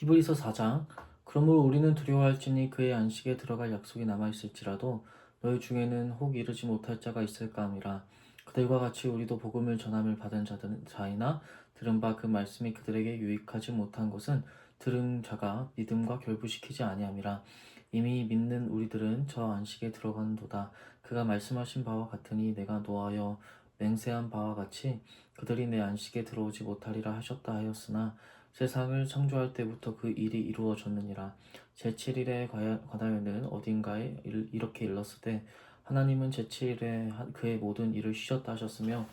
히브리서 4장. 그러므로 우리는 두려워할지니 그의 안식에 들어갈 약속이 남아있을지라도 너희 중에는 혹 이르지 못할 자가 있을까 함이라. 그들과 같이 우리도 복음을 전함을 받은 자이나 들은 바 그 말씀이 그들에게 유익하지 못한 것은 들은 자가 믿음과 결부시키지 아니함이라. 이미 믿는 우리들은 저 안식에 들어간도다. 그가 말씀하신 바와 같으니 내가 노하여 맹세한 바와 같이 그들이 내 안식에 들어오지 못하리라 하셨다 하였으나 세상을 창조할 때부터 그 일이 이루어졌느니라. 제7일에 관하여는 어딘가에 이렇게 일렀으되 하나님은 제7일에 그의 모든 일을 쉬셨다 하셨으며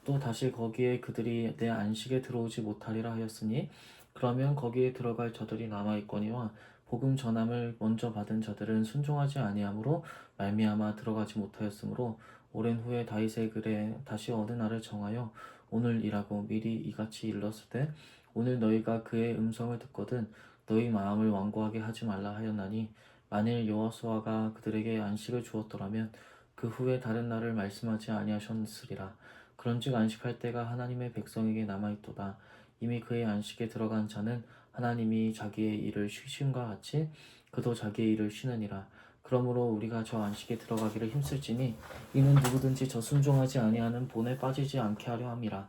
또 다시 거기에 그들이 내 안식에 들어오지 못하리라 하였으니 그러면 거기에 들어갈 자들이 남아있거니와 복음 전함을 먼저 받은 자들은 순종하지 아니하므로 말미암아 들어가지 못하였으므로 오랜 후에 다윗의 글에 다시 어느 날을 정하여 오늘이라고 미리 이같이 일렀을 때 오늘 너희가 그의 음성을 듣거든 너희 마음을 완고하게 하지 말라 하였나니 만일 여호수아가 그들에게 안식을 주었더라면 그 후에 다른 날을 말씀하지 아니하셨으리라. 그런즉 안식할 때가 하나님의 백성에게 남아있도다. 이미 그의 안식에 들어간 자는 하나님이 자기의 일을 쉬심과 같이 그도 자기의 일을 쉬느니라. 그러므로 우리가 저 안식에 들어가기를 힘쓸지니 이는 누구든지 저 순종하지 아니하는 본에 빠지지 않게 하려 함이라.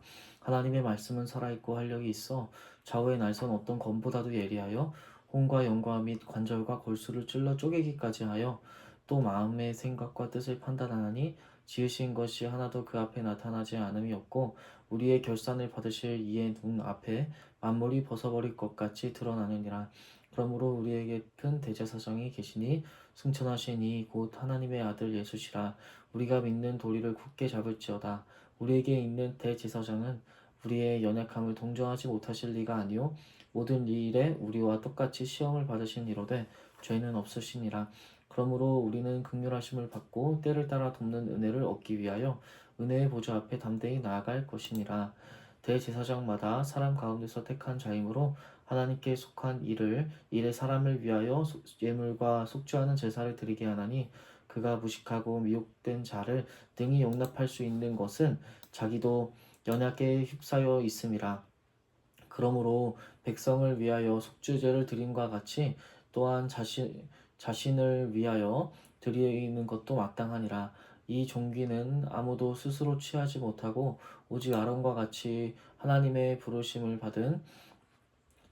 하나님의 말씀은 살아있고 활력이 있어 좌우의 날선 어떤 검보다도 예리하여 혼과 영과 및 관절과 골수를 찔러 쪼개기까지 하여 또 마음의 생각과 뜻을 판단하나니 지으신 것이 하나도 그 앞에 나타나지 않음이 없고 우리의 결산을 받으실 이의 눈 앞에 만물이 벗어버릴 것 같이 드러나느니라. 그러므로 우리에게 큰 대제사장이 계시니 승천하신 이 곧 하나님의 아들 예수시라. 우리가 믿는 도리를 굳게 잡을지어다. 우리에게 있는 대제사장은 우리의 연약함을 동정하지 못하실 리가 아니요 모든 일에 우리와 똑같이 시험을 받으신 이로되 죄는 없으시니라. 그러므로 우리는 긍휼하심을 받고 때를 따라 돕는 은혜를 얻기 위하여 은혜의 보좌 앞에 담대히 나아갈 것이니라. 대제사장마다 사람 가운데서 택한 자이므로 하나님께 속한 일에 사람을 위하여 예물과 속죄하는 제사를 드리게 하나니 그가 무식하고 미혹된 자를 능히 용납할 수 있는 것은 자기도 연약에 휩싸여 있음이라. 그러므로 백성을 위하여 속죄제를 드림과 같이 또한 자신을 위하여 드리는 것도 마땅하니라. 이 종기는 아무도 스스로 취하지 못하고 오직 아론과 같이 하나님의 부르심을 받은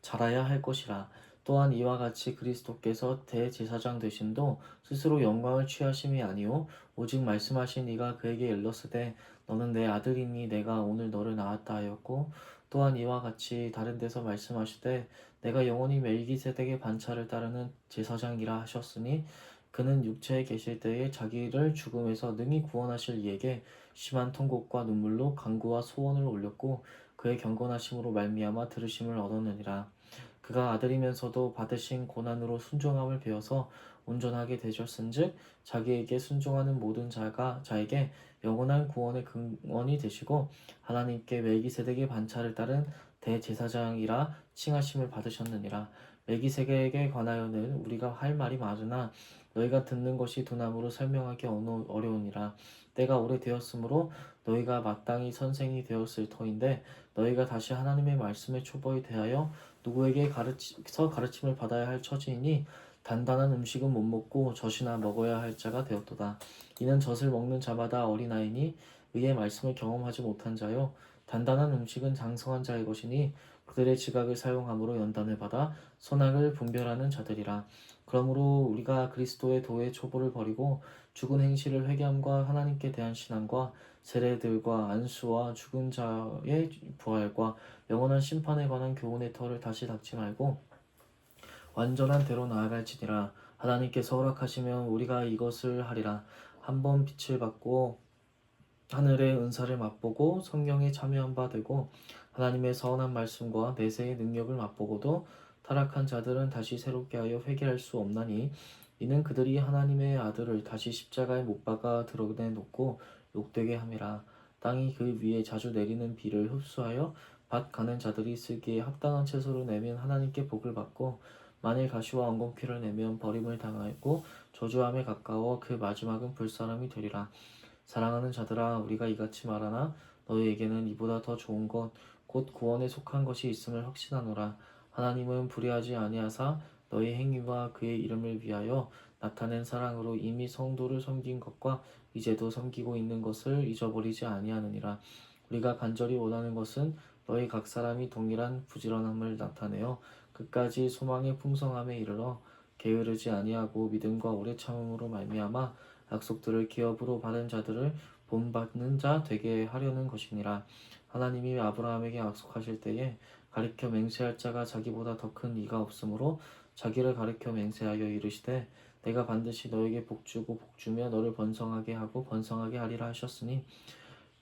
자라야 할 것이라. 또한 이와 같이 그리스도께서 대제사장 되심도 스스로 영광을 취하심이 아니요 오직 말씀하신 이가 그에게 일렀으되 너는 내 아들이니 내가 오늘 너를 낳았다 하였고 또한 이와 같이 다른 데서 말씀하시되 내가 영원히 멜기세덱의 반차를 따르는 제사장이라 하셨으니 그는 육체에 계실 때에 자기를 죽음에서 능히 구원하실 이에게 심한 통곡과 눈물로 간구와 소원을 올렸고 그의 경건하심으로 말미암아 들으심을 얻었느니라. 그가 아들이면서도 받으신 고난으로 순종함을 배워서 온전하게 되셨은즉 자기에게 순종하는 모든 자에게 영원한 구원의 근원이 되시고 하나님께 멜기세덱의 반차를 따른 대제사장이라 칭하심을 받으셨느니라. 멜기세덱에 관하여는 우리가 할 말이 많으나 너희가 듣는 것이 두나무로 설명하기 어려우니라. 때가 오래되었으므로 너희가 마땅히 선생이 되었을 터인데 너희가 다시 하나님의 말씀에 초보에 대하여 누구에게 가르침을 받아야 할 처지이니 단단한 음식은 못 먹고 젖이나 먹어야 할 자가 되었도다. 이는 젖을 먹는 자마다 어린아이니 의의 말씀을 경험하지 못한 자요 단단한 음식은 장성한 자의 것이니 그들의 지각을 사용함으로 연단을 받아 선악을 분별하는 자들이라. 그러므로 우리가 그리스도의 도의 초보를 버리고 죽은 행실을 회개함과 하나님께 대한 신앙과 세례들과 안수와 죽은 자의 부활과 영원한 심판에 관한 교훈의 터를 다시 닦지 말고 완전한 대로 나아갈지니라. 하나님께서 허락하시면 우리가 이것을 하리라. 한번 빛을 받고 하늘의 은사를 맛보고 성령에 참여한 바 되고 하나님의 선한 말씀과 내세의 능력을 맛보고도 타락한 자들은 다시 새롭게 하여 회개할 수 없나니 이는 그들이 하나님의 아들을 다시 십자가에 못 박아 드러내놓고 욕되게 함이라. 땅이 그 위에 자주 내리는 비를 흡수하여 밭 가는 자들이 쓰기에 합당한 채소를 내면 하나님께 복을 받고 만일 가시와 엉겅퀴를 내면 버림을 당하고 저주함에 가까워 그 마지막은 불사람이 되리라. 사랑하는 자들아 우리가 이같이 말하나 너희에게는 이보다 더 좋은 것 곧 구원에 속한 것이 있음을 확신하노라. 하나님은 불의하지 아니하사 너희 행위와 그의 이름을 위하여 나타낸 사랑으로 이미 성도를 섬긴 것과 이제도 섬기고 있는 것을 잊어버리지 아니하느니라. 우리가 간절히 원하는 것은 너희 각 사람이 동일한 부지런함을 나타내어 끝까지 소망의 풍성함에 이르러 게으르지 아니하고 믿음과 오래 참음으로 말미암아 약속들을 기업으로 받은 자들을 본받는 자 되게 하려는 것이니라. 하나님이 아브라함에게 약속하실 때에 가리켜 맹세할 자가 자기보다 더 큰 이가 없으므로 자기를 가리켜 맹세하여 이르시되 내가 반드시 너에게 복주고 복주며 너를 번성하게 하고 번성하게 하리라 하셨으니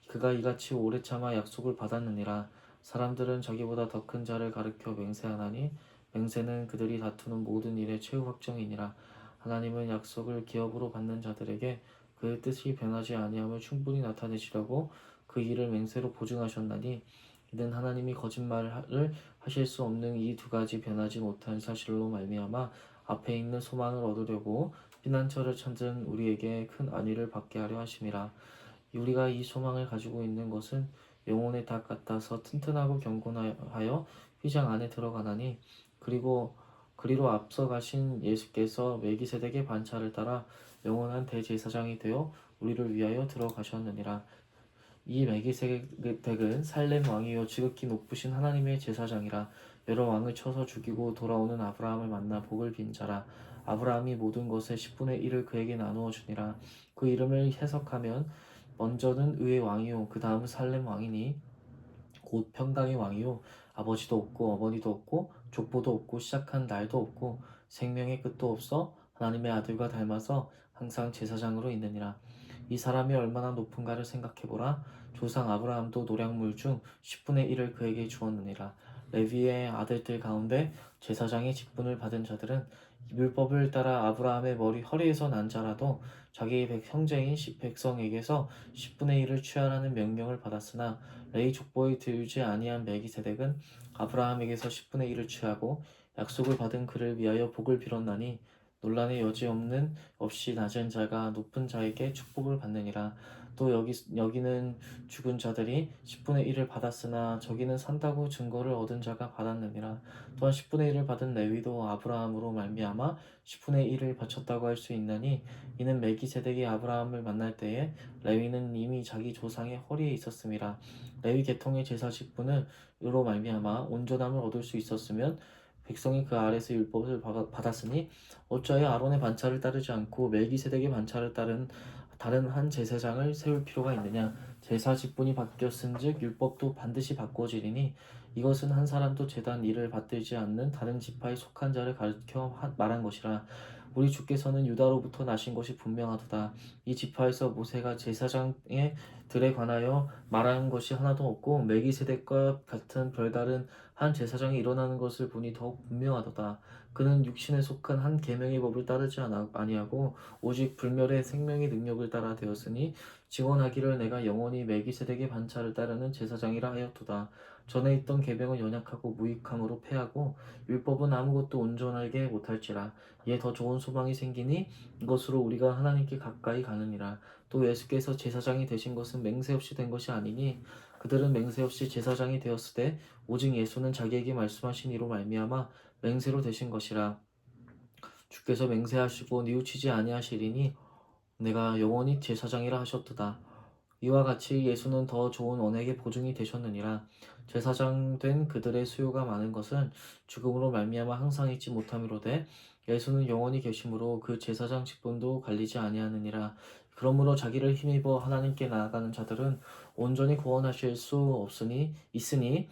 그가 이같이 오래 참아 약속을 받았느니라. 사람들은 자기보다 더 큰 자를 가리켜 맹세하나니 맹세는 그들이 다투는 모든 일의 최후 확정이니라. 하나님은 약속을 기업으로 받는 자들에게 그의 뜻이 변하지 아니함을 충분히 나타내시려고 그 일을 맹세로 보증하셨나니 이는 하나님이 거짓말을 하실 수 없는 이 두 가지 변하지 못한 사실로 말미암아 앞에 있는 소망을 얻으려고 피난처를 찾은 우리에게 큰 안위를 받게 하려 하심이라. 우리가 이 소망을 가지고 있는 것은 영혼의 닭 같아서 튼튼하고 경건하여 휘장 안에 들어가나니 그리로 앞서 가신 예수께서 멜기세덱의 반차를 따라 영원한 대제사장이 되어 우리를 위하여 들어가셨느니라. 이 멜기세덱은 살렘 왕이요 지극히 높으신 하나님의 제사장이라. 여러 왕을 쳐서 죽이고 돌아오는 아브라함을 만나 복을 빈 자라. 아브라함이 모든 것의 10분의 1을 그에게 나누어 주니라. 그 이름을 해석하면 먼저는 의의 왕이요 그 다음은 살렘 왕이니 곧 평강의 왕이요 아버지도 없고 어머니도 없고 족보도 없고 시작한 날도 없고 생명의 끝도 없어 하나님의 아들과 닮아서 항상 제사장으로 있느니라. 이 사람이 얼마나 높은가를 생각해보라. 조상 아브라함도 노량물 중 10분의 1을 그에게 주었느니라. 레위의 아들들 가운데 제사장의 직분을 받은 자들은 율법을 따라 아브라함의 허리에서 난 자라도 자기 형제인 백성에게서 10분의 1을 취하라는 명령을 받았으나 레위 족보에 들지 아니한 멜기세덱은 아브라함에게서 10분의 1을 취하고 약속을 받은 그를 위하여 복을 빌었나니 논란의 여지 없이 낮은 자가 높은 자에게 축복을 받느니라. 또 여기는 죽은 자들이 10분의 1을 받았으나 저기는 산다고 증거를 얻은 자가 받았느니라. 또한 10분의 1을 받은 레위도 아브라함으로 말미암아 10분의 1을 바쳤다고 할 수 있나니 이는 멜기세덱이 아브라함을 만날 때에 레위는 이미 자기 조상의 허리에 있었음이라. 레위 계통의 제사 직분으로 말미암아 온전함을 얻을 수 있었으면 백성이 그 아래서 율법을 받았으니 어찌하여 아론의 반차를 따르지 않고 멜기세덱의 반차를 따른 다른 한 제사장을 세울 필요가 있느냐. 제사 직분이 바뀌었은즉 율법도 반드시 바꿔지리니 이것은 한 사람도 제단 일을 받들지 않는 다른 지파에 속한 자를 가리켜 말한 것이라. 우리 주께서는 유다로부터 나신 것이 분명하도다. 이 지파에서 모세가 제사장의 들에 관하여 말하는 것이 하나도 없고 멜기세덱과 같은 별다른 한 제사장이 일어나는 것을 보니 더욱 분명하도다. 그는 육신에 속한 한 계명의 법을 따르지 아니하고 오직 불멸의 생명의 능력을 따라 되었으니 증언하기를 내가 영원히 멜기세덱의 반차를 따르는 제사장이라 하였도다. 전에 있던 계명은 연약하고 무익함으로 패하고 율법은 아무것도 온전하게 못할지라. 이에 더 좋은 소망이 생기니 이것으로 우리가 하나님께 가까이 가느니라. 또 예수께서 제사장이 되신 것은 맹세 없이 된 것이 아니니 그들은 맹세 없이 제사장이 되었을 때 오직 예수는 자기에게 말씀하신 이로 말미암아 맹세로 되신 것이라. 주께서 맹세하시고 뉘우치지 아니하시리니 내가 영원히 제사장이라 하셨도다. 이와 같이 예수는 더 좋은 언약의 보증이 되셨느니라. 제사장 된 그들의 수요가 많은 것은 죽음으로 말미암아 항상 있지 못함이로되 예수는 영원히 계심으로 그 제사장 직분도 갈리지 아니하느니라. 그러므로 자기를 힘입어 하나님께 나아가는 자들은 온전히 구원하실 수 있으니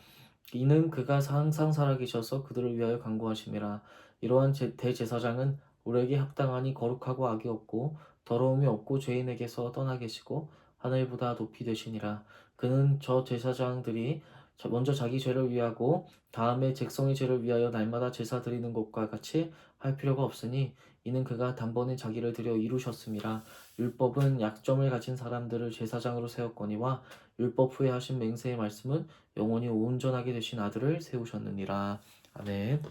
이는 그가 항상 살아계셔서 그들을 위하여 간구하심이라. 이러한 대제사장은 우리에게 합당하니 거룩하고 악이 없고 더러움이 없고 죄인에게서 떠나 계시고 하늘보다 높이 되시니라. 그는 저 제사장들이 먼저 자기 죄를 위하고 다음에 백성의 죄를 위하여 날마다 제사 드리는 것과 같이 할 필요가 없으니 이는 그가 단번에 자기를 들여 이루셨음이라. 율법은 약점을 가진 사람들을 제사장으로 세웠거니와 율법 후에 하신 맹세의 말씀은 영원히 온전하게 되신 아들을 세우셨느니라. 아멘.